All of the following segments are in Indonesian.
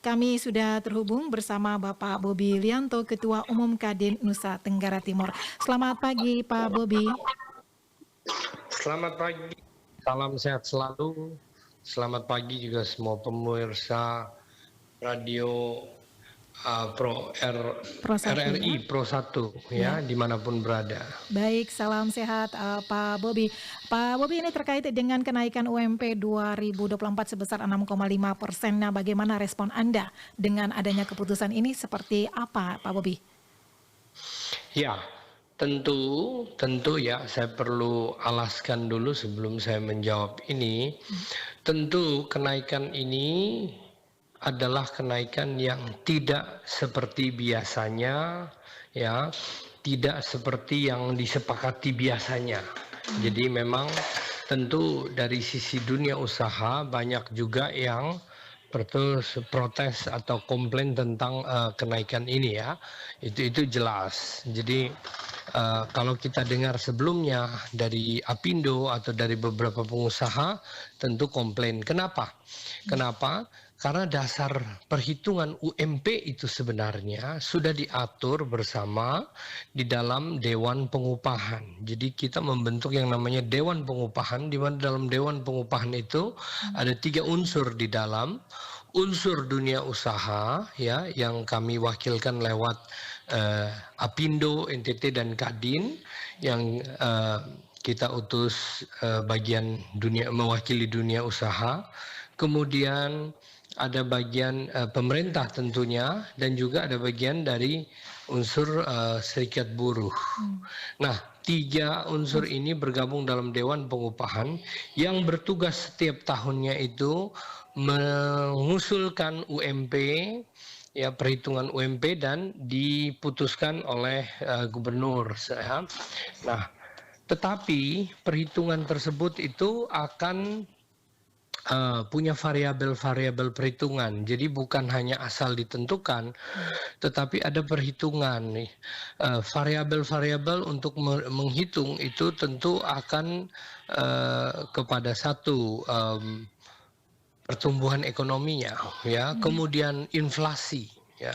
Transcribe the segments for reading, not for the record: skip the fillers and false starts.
kami sudah terhubung bersama Bapak Bobi Lianto, Ketua Umum Kadin Nusa Tenggara Timur. Selamat pagi, Pak Bobi. Selamat pagi, salam sehat selalu. Selamat pagi juga semua pemirsa radio RRI Pro 1 ya, dimanapun berada. Baik, salam sehat Pak Bobi. Pak Bobi, ini terkait dengan kenaikan UMP 2024 sebesar 6,5%. Nah, bagaimana respon Anda dengan adanya keputusan ini, seperti apa Pak Bobi? Ya, tentu ya, saya perlu alaskan dulu sebelum saya menjawab ini. Tentu kenaikan ini adalah kenaikan yang tidak seperti biasanya, ya, tidak seperti yang disepakati biasanya. Jadi memang tentu dari sisi dunia usaha banyak juga yang protes atau komplain tentang kenaikan ini ya. Itu jelas. Jadi kalau kita dengar sebelumnya dari Apindo atau dari beberapa pengusaha, tentu komplain. Kenapa? Karena dasar perhitungan UMP itu sebenarnya sudah diatur bersama di dalam Dewan Pengupahan. Jadi kita membentuk yang namanya Dewan Pengupahan, di mana dalam Dewan Pengupahan itu ada 3 unsur di dalam. Unsur dunia usaha ya, yang kami wakilkan lewat Apindo, NTT dan Kadin, yang kita utus bagian dunia, mewakili dunia usaha. Kemudian ada bagian pemerintah tentunya, dan juga ada bagian dari unsur serikat buruh. Nah, 3 unsur ini bergabung dalam Dewan Pengupahan yang bertugas setiap tahunnya itu mengusulkan UMP, ya, perhitungan UMP, dan diputuskan oleh gubernur. Nah, tetapi perhitungan tersebut itu akan punya variabel-variabel perhitungan. Jadi bukan hanya asal ditentukan, tetapi ada perhitungan nih. Variabel-variabel untuk menghitung itu tentu akan kepada satu pertumbuhan ekonominya, ya, kemudian inflasi, ya.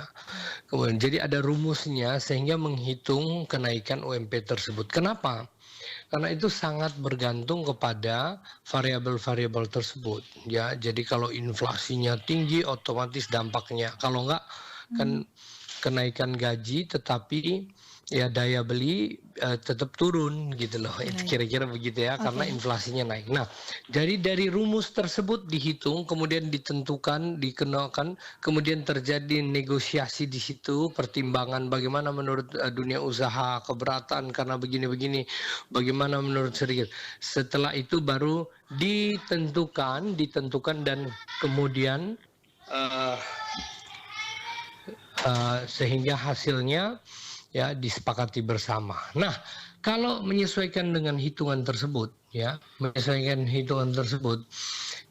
Kemudian jadi ada rumusnya sehingga menghitung kenaikan UMP tersebut. Kenapa? Karena itu sangat bergantung kepada variabel-variabel tersebut, ya. Jadi kalau inflasinya tinggi, otomatis dampaknya. Kalau enggak, kan kenaikan gaji tetapi ya daya beli tetap turun gitu loh. Itu kira-kira begitu ya, karena inflasinya naik. Nah, jadi dari rumus tersebut dihitung, kemudian ditentukan, dikenakan, kemudian terjadi negosiasi di situ, pertimbangan bagaimana menurut dunia usaha, keberatan karena begini-begini, bagaimana menurut serikat. Setelah itu baru ditentukan dan kemudian sehingga hasilnya ya disepakati bersama. Nah, kalau menyesuaikan dengan hitungan tersebut, ya,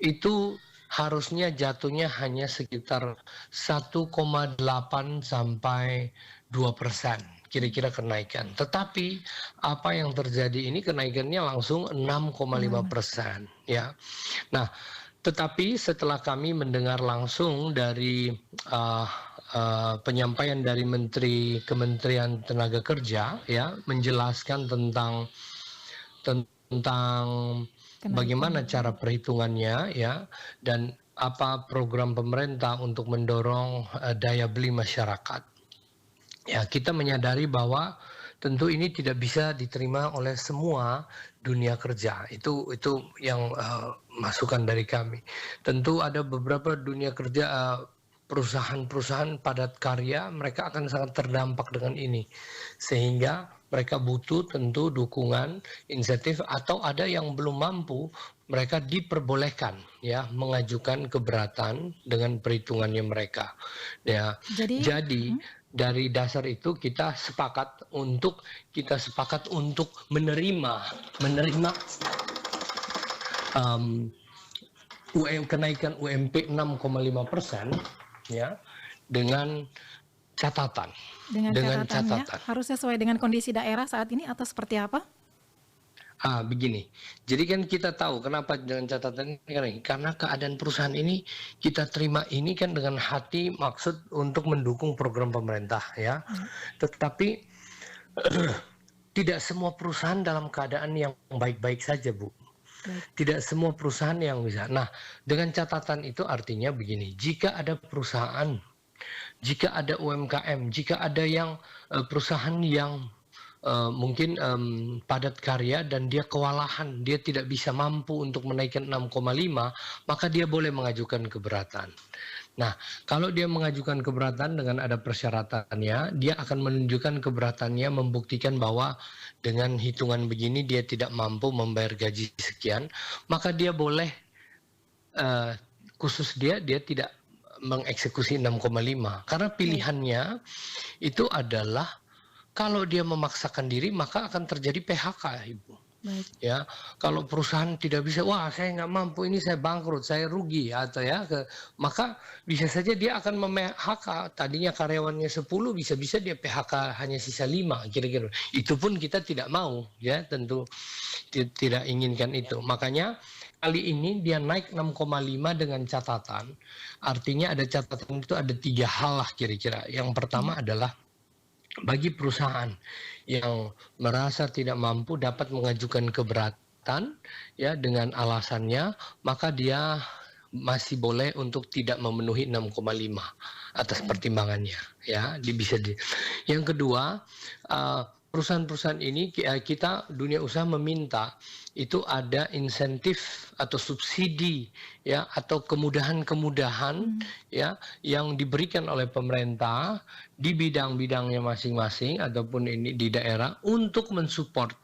itu harusnya jatuhnya hanya sekitar 1,8 sampai 2% kira-kira kenaikan. Tetapi apa yang terjadi ini kenaikannya langsung 6,5%, ya. Nah, tetapi setelah kami mendengar langsung dari penyampaian dari Kementerian Tenaga Kerja, ya, menjelaskan tentang bagaimana cara perhitungannya, ya, dan apa program pemerintah untuk mendorong daya beli masyarakat. Ya, kita menyadari bahwa tentu ini tidak bisa diterima oleh semua dunia kerja. Itu yang masukan dari kami. Tentu ada beberapa dunia kerja, perusahaan-perusahaan padat karya, mereka akan sangat terdampak dengan ini, sehingga mereka butuh tentu dukungan, insentif, atau ada yang belum mampu, mereka diperbolehkan ya mengajukan keberatan dengan perhitungannya mereka. Ya, jadi dari dasar itu kita sepakat untuk menerima kenaikan UMP 6,5%, ya, dengan catatan. Dengan catatan. Harus sesuai dengan kondisi daerah saat ini atau seperti apa? Begini, jadi kan kita tahu kenapa dengan catatan ini, karena keadaan perusahaan ini kita terima ini kan dengan hati maksud untuk mendukung program pemerintah ya. Ya, Tetapi tidak semua perusahaan dalam keadaan yang baik-baik saja, Bu. baik. Tidak semua perusahaan yang bisa. Nah, dengan catatan itu artinya begini, jika ada perusahaan, jika ada UMKM, jika ada yang perusahaan yang mungkin padat karya dan dia kewalahan, dia tidak bisa mampu untuk menaikkan 6,5, maka dia boleh mengajukan keberatan. Nah, kalau dia mengajukan keberatan dengan ada persyaratannya, dia akan menunjukkan keberatannya, membuktikan bahwa dengan hitungan begini dia tidak mampu membayar gaji sekian, maka dia boleh khusus dia tidak mengeksekusi 6,5 karena Baik, pilihannya itu adalah kalau dia memaksakan diri maka akan terjadi PHK, Ibu. baik. Ya, kalau perusahaan tidak bisa, wah saya nggak mampu, ini saya bangkrut, saya rugi, atau ya, maka bisa saja dia akan mem-PHK. Tadinya karyawannya 10, bisa-bisa dia PHK hanya sisa 5, kira-kira. Itu pun kita tidak mau, ya tentu tidak inginkan itu. Makanya kali ini dia naik 6,5 dengan catatan. Artinya ada catatan itu ada 3 hal lah kira-kira. Yang pertama Ya, adalah bagi perusahaan yang merasa tidak mampu dapat mengajukan keberatan ya dengan alasannya, maka dia masih boleh untuk tidak memenuhi 6,5 atas baik. pertimbangannya ya, bisa di. Yang kedua, perusahaan-perusahaan ini kita dunia usaha meminta itu ada insentif atau subsidi ya atau kemudahan-kemudahan Hmm, ya yang diberikan oleh pemerintah di bidang-bidangnya masing-masing ataupun ini di daerah untuk mensupport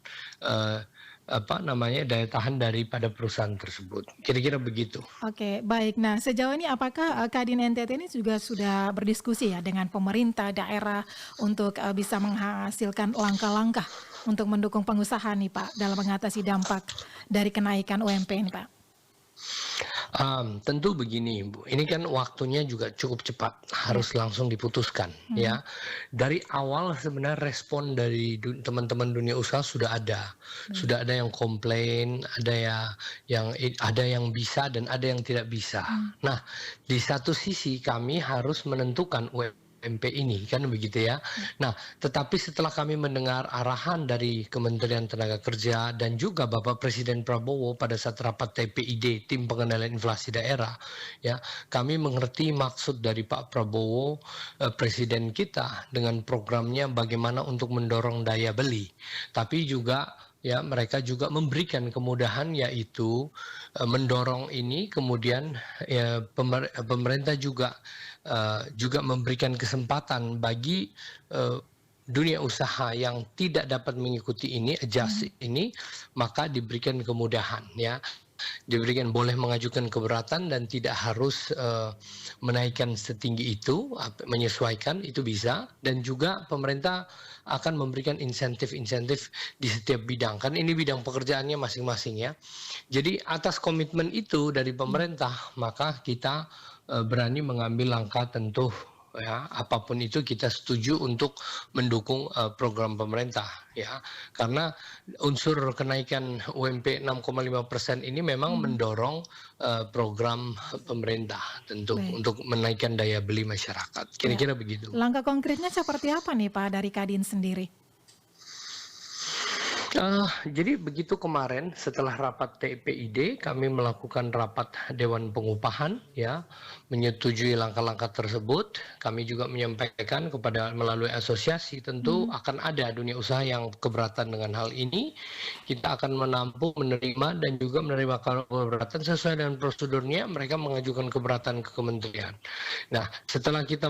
daya tahan daripada perusahaan tersebut. Kira-kira begitu. Oke, baik. Nah, sejauh ini apakah Kadin NTT ini juga sudah berdiskusi ya dengan pemerintah daerah untuk bisa menghasilkan langkah-langkah untuk mendukung pengusaha nih Pak dalam mengatasi dampak dari kenaikan UMP ini Pak? Tentu begini, Bu, ini kan waktunya juga cukup cepat, Ya, harus langsung diputuskan mhm, ya. Dari awal sebenarnya respon dari teman-teman dunia usaha baik, sudah ada yang komplain, ada yang bisa dan ada yang tidak bisa. mmm, Nah, di satu sisi kami harus menentukan UMP ini kan begitu ya. ya, Nah, tetapi setelah kami mendengar arahan dari Kementerian Tenaga Kerja dan juga Bapak Presiden Prabowo pada saat rapat TPID, Tim Pengendalian Inflasi Daerah, ya, kami mengerti maksud dari Pak Prabowo, Presiden kita dengan programnya bagaimana untuk mendorong daya beli. Tapi juga ya mereka juga memberikan kemudahan yaitu mendorong ini kemudian ya, pemerintah juga memberikan kesempatan bagi dunia usaha yang tidak dapat mengikuti ini, adjust mhm, ini, maka diberikan kemudahan ya. Diberikan boleh mengajukan keberatan dan tidak harus menaikkan setinggi itu, menyesuaikan itu bisa dan juga pemerintah akan memberikan insentif-insentif di setiap bidang. Kan ini bidang pekerjaannya masing-masing ya. Jadi atas komitmen itu dari iya, pemerintah, maka kita berani mengambil langkah tentu ya apapun itu kita setuju untuk mendukung program pemerintah ya karena unsur kenaikan UMP 6,5% ini memang mhm, mendorong program pemerintah tentu baik, untuk menaikkan daya beli masyarakat ya. kira-kira begitu. Langkah konkretnya seperti apa nih Pak dari Kadin sendiri? Jadi begitu kemarin setelah rapat TPID kami melakukan rapat Dewan Pengupahan ya, menyetujui langkah-langkah tersebut. Kami juga menyampaikan kepada melalui asosiasi tentu Mhm, akan ada dunia usaha yang keberatan dengan hal ini. Kita akan menampung, menerima dan juga menerima keberatan sesuai dengan prosedurnya mereka mengajukan keberatan ke kementerian. Nah, setelah kita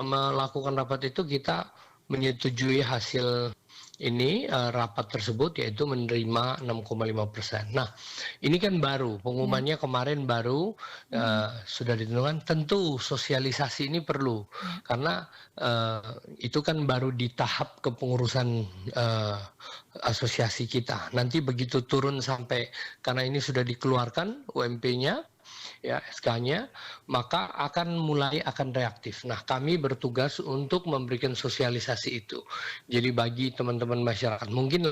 melakukan rapat itu kita menyetujui hasil ini rapat tersebut yaitu menerima 6,5%. Nah, ini kan baru ya, pengumumannya kemarin baru mhm, sudah ditentukan. Tentu sosialisasi ini perlu ya, karena itu kan baru di tahap kepengurusan asosiasi kita. Nanti begitu turun sampai karena ini sudah dikeluarkan UMP-nya ya SK-nya, maka akan reaktif. Nah, kami bertugas untuk memberikan sosialisasi itu. Jadi bagi teman-teman masyarakat, mungkin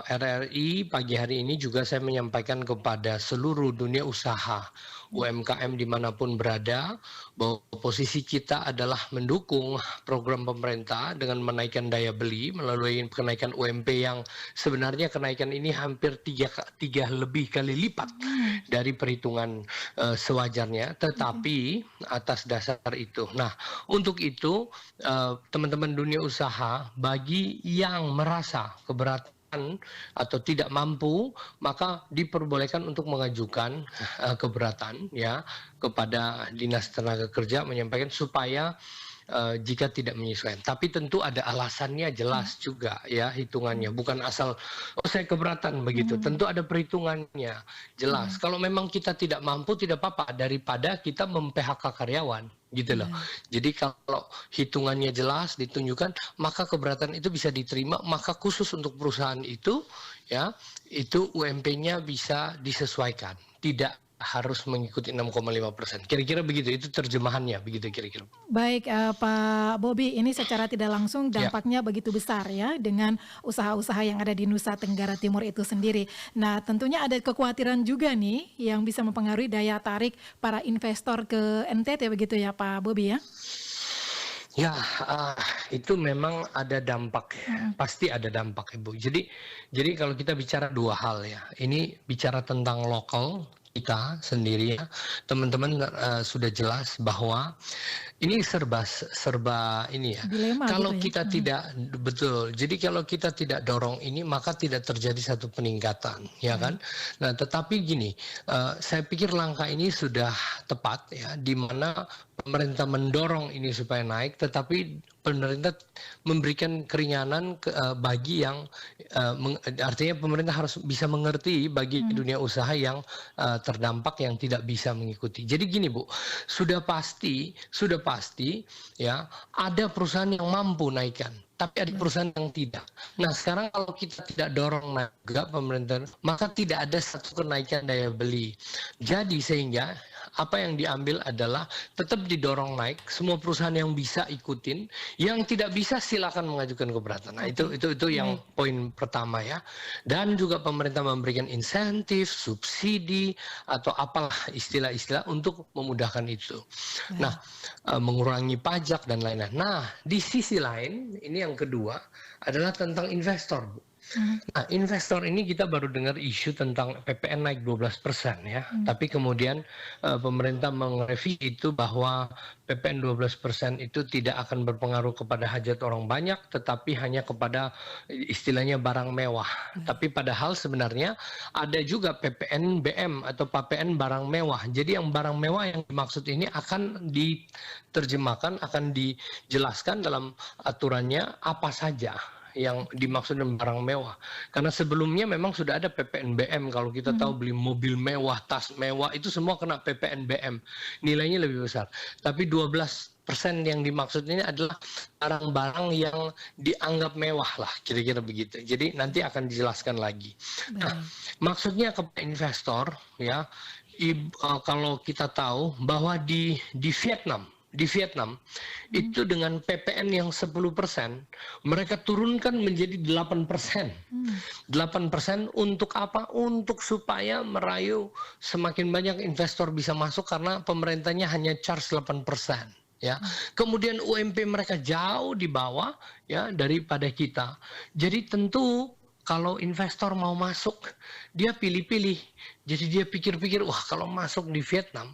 RRI pagi hari ini juga saya menyampaikan kepada seluruh dunia usaha UMKM dimanapun berada bahwa posisi kita adalah mendukung program pemerintah dengan menaikkan daya beli melalui kenaikan UMP yang sebenarnya kenaikan ini hampir tiga lebih kali lipat dari perhitungan sewajarnya, tetapi atas dasar itu. Nah, untuk itu teman-teman dunia usaha bagi yang merasa keberatan atau tidak mampu, maka diperbolehkan untuk mengajukan keberatan ya kepada Dinas Tenaga Kerja menyampaikan supaya jika tidak menyesuaikan. Tapi tentu ada alasannya jelas juga ya hitungannya, bukan asal oh saya keberatan begitu. Tentu ada perhitungannya jelas. Kalau memang kita tidak mampu tidak apa-apa daripada kita mem-PHK karyawan gitu loh. Jadi kalau hitungannya jelas ditunjukkan maka keberatan itu bisa diterima, maka khusus untuk perusahaan itu ya itu UMP-nya bisa disesuaikan. Tidak harus mengikuti 6,5%. Kira-kira begitu, itu terjemahannya begitu kira-kira. Baik, Pak Bobi, ini secara tidak langsung Ya. dampaknya begitu besar ya dengan usaha-usaha yang ada di Nusa Tenggara Timur itu sendiri. Nah, tentunya ada kekhawatiran juga nih yang bisa mempengaruhi daya tarik para investor ke NTT begitu ya, Pak Bobi ya? Ya, itu memang ada dampak ya, pasti ada dampak Ibu. Jadi kalau kita bicara dua hal ya, ini bicara tentang lokal kita sendiri ya, teman-teman sudah jelas bahwa ini serba ini ya. Dilema Kalau gitu ya? kita tidak betul, jadi kalau kita tidak dorong ini maka tidak terjadi satu peningkatan, ya kan? Nah, tetapi gini, saya pikir langkah ini sudah tepat ya, di mana pemerintah mendorong ini supaya naik, tetapi pemerintah memberikan keringanan bagi yang artinya pemerintah harus bisa mengerti bagi dunia usaha yang terdampak yang tidak bisa mengikuti. Jadi gini Bu, sudah pasti ya ada perusahaan yang mampu naikkan. Tapi ada perusahaan yang tidak. Nah sekarang kalau kita tidak dorong naik juga pemerintah, maka tidak ada satu kenaikan daya beli. Jadi sehingga apa yang diambil adalah tetap didorong naik. Semua perusahaan yang bisa ikutin, yang tidak bisa silakan mengajukan keberatan. Nah itu yang poin pertama ya. Dan juga pemerintah memberikan insentif, subsidi atau apalah istilah-istilah untuk memudahkan itu. Nah mengurangi pajak dan lain-lain. Nah di sisi lain ini yang kedua adalah tentang investor, Bu. Nah, investor ini kita baru dengar isu tentang PPN naik 12% ya. Tapi kemudian pemerintah merevisi itu bahwa PPN 12% itu tidak akan berpengaruh kepada hajat orang banyak, tetapi hanya kepada istilahnya barang mewah. Tapi padahal sebenarnya ada juga PPN BM atau PPN barang mewah. Jadi yang barang mewah yang dimaksud ini akan diterjemahkan, akan dijelaskan dalam aturannya apa saja yang dimaksud dengan barang mewah. Karena sebelumnya memang sudah ada PPNBM, kalau kita tahu beli mobil mewah, tas mewah, itu semua kena PPNBM. Nilainya lebih besar. Tapi 12% yang dimaksud ini adalah barang-barang yang dianggap mewah lah, kira-kira begitu. Jadi nanti akan dijelaskan lagi. Nah, maksudnya kepada investor ya, kalau kita tahu bahwa di Vietnam itu dengan PPN yang 10% mereka turunkan menjadi 8%. 8% untuk apa? Untuk supaya merayu semakin banyak investor bisa masuk karena pemerintahnya hanya charge 8%. Ya. Kemudian UMP mereka jauh di bawah ya daripada kita. Jadi tentu kalau investor mau masuk, dia pilih-pilih. Jadi dia pikir-pikir, wah kalau masuk di Vietnam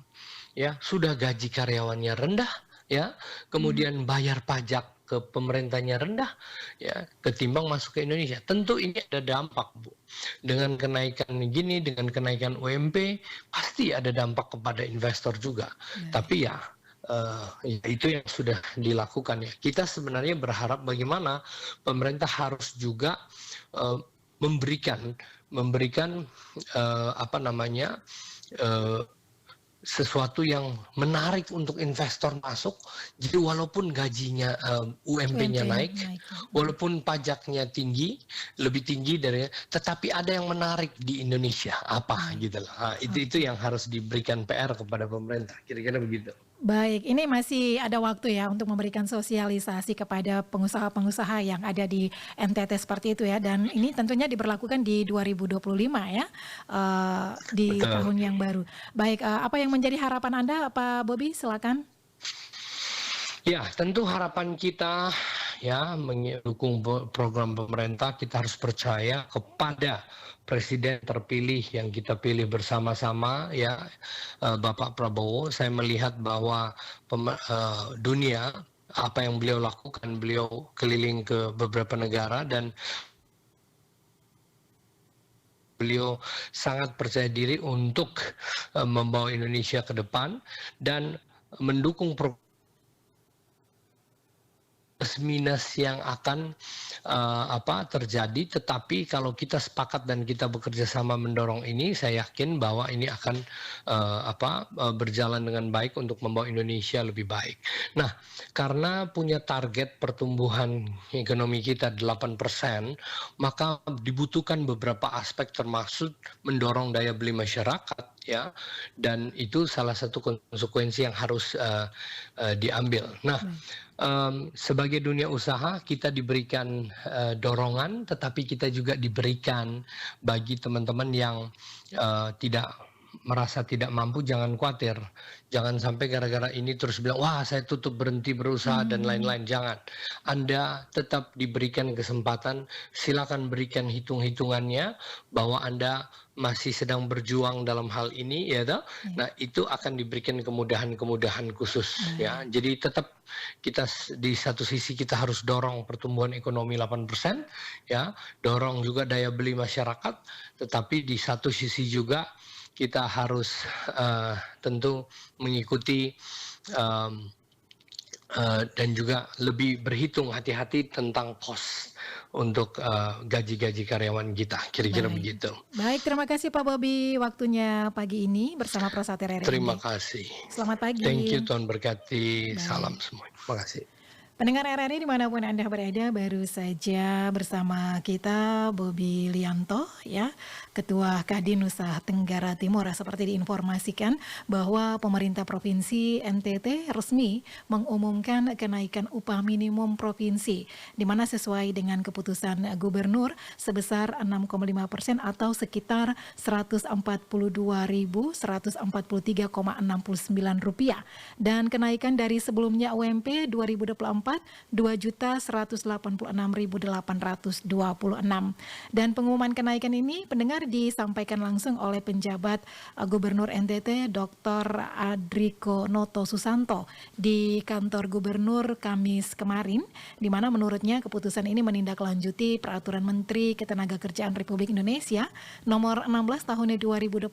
ya sudah gaji karyawannya rendah ya, kemudian bayar pajak ke pemerintahnya rendah ya, ketimbang masuk ke Indonesia. Tentu ini ada dampak Bu. Dengan kenaikan gini, dengan kenaikan UMP pasti ada dampak kepada investor juga. Tapi ya itu yang sudah dilakukan ya. Kita sebenarnya berharap bagaimana pemerintah harus juga memberikan apa namanya sesuatu yang menarik untuk investor masuk. Jadi walaupun gajinya UMP-nya naik, walaupun pajaknya tinggi, lebih tinggi dari, tetapi ada yang menarik di Indonesia apa gitu lah. Itu yang harus diberikan PR kepada pemerintah. Kira-kira begitu. Baik, ini masih ada waktu ya untuk memberikan sosialisasi kepada pengusaha-pengusaha yang ada di NTT seperti itu ya, dan ini tentunya diberlakukan di 2025 ya, di Betul. tahun yang baru. Baik, apa yang menjadi harapan Anda, Pak Bobi? Silakan. Ya, tentu harapan kita ya mendukung program pemerintah, kita harus percaya kepada presiden terpilih yang kita pilih bersama-sama ya, Bapak Prabowo. Saya melihat bahwa dunia apa yang beliau lakukan, beliau keliling ke beberapa negara dan beliau sangat percaya diri untuk membawa Indonesia ke depan dan mendukung program plus minus yang akan terjadi, tetapi kalau kita sepakat dan kita bekerja sama mendorong ini, saya yakin bahwa ini akan berjalan dengan baik untuk membawa Indonesia lebih baik. Nah, karena punya target pertumbuhan ekonomi kita 8%, maka dibutuhkan beberapa aspek termasuk mendorong daya beli masyarakat ya, dan itu salah satu konsekuensi yang harus diambil. Nah, sebagai dunia usaha kita diberikan dorongan, tetapi kita juga diberikan bagi teman-teman yang tidak merasa tidak mampu, jangan khawatir. Jangan sampai gara-gara ini terus bilang, wah saya tutup berhenti berusaha dan Mmm, lain-lain. Jangan. Anda tetap diberikan kesempatan, silakan berikan hitung-hitungannya bahwa Anda masih sedang berjuang dalam hal ini ya toh. iya, Nah, itu akan diberikan kemudahan-kemudahan khusus ya. baik. Jadi tetap kita di satu sisi kita harus dorong pertumbuhan ekonomi 8% ya, dorong juga daya beli masyarakat, tetapi di satu sisi juga kita harus tentu mengikuti um, dan juga lebih berhitung hati-hati tentang cost untuk gaji-gaji karyawan kita, kira-kira Baik. begitu. Baik, terima kasih Pak Bobi waktunya pagi ini bersama Prosate Terima RRI. kasih. Selamat Thank pagi. you, Tuhan berkati. Salam Baik. semua. Terima kasih. Pendengar RRI dimanapun Anda berada, baru saja bersama kita Bobi Lianto ya, Ketua Kadin Nusa Tenggara Timur. Seperti diinformasikan bahwa pemerintah Provinsi NTT resmi mengumumkan kenaikan upah minimum provinsi, di mana sesuai dengan keputusan Gubernur sebesar 6,5% atau sekitar Rp142.143,69, dan kenaikan dari sebelumnya UMP 2024 Rp2.186.826. Dan pengumuman kenaikan ini pendengar disampaikan langsung oleh penjabat Gubernur NTT Dr. Adriko Noto Susanto di kantor Gubernur Kamis kemarin, di mana menurutnya keputusan ini menindaklanjuti Peraturan Menteri Ketenagakerjaan Republik Indonesia Nomor 16 Tahun 2024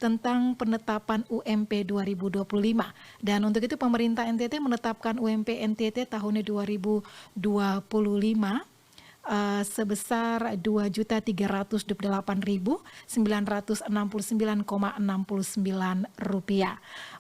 tentang penetapan UMP 2025. Dan untuk itu pemerintah NTT menetapkan UMP NTT tahun 2025 sebesar Rp2.328.969,69.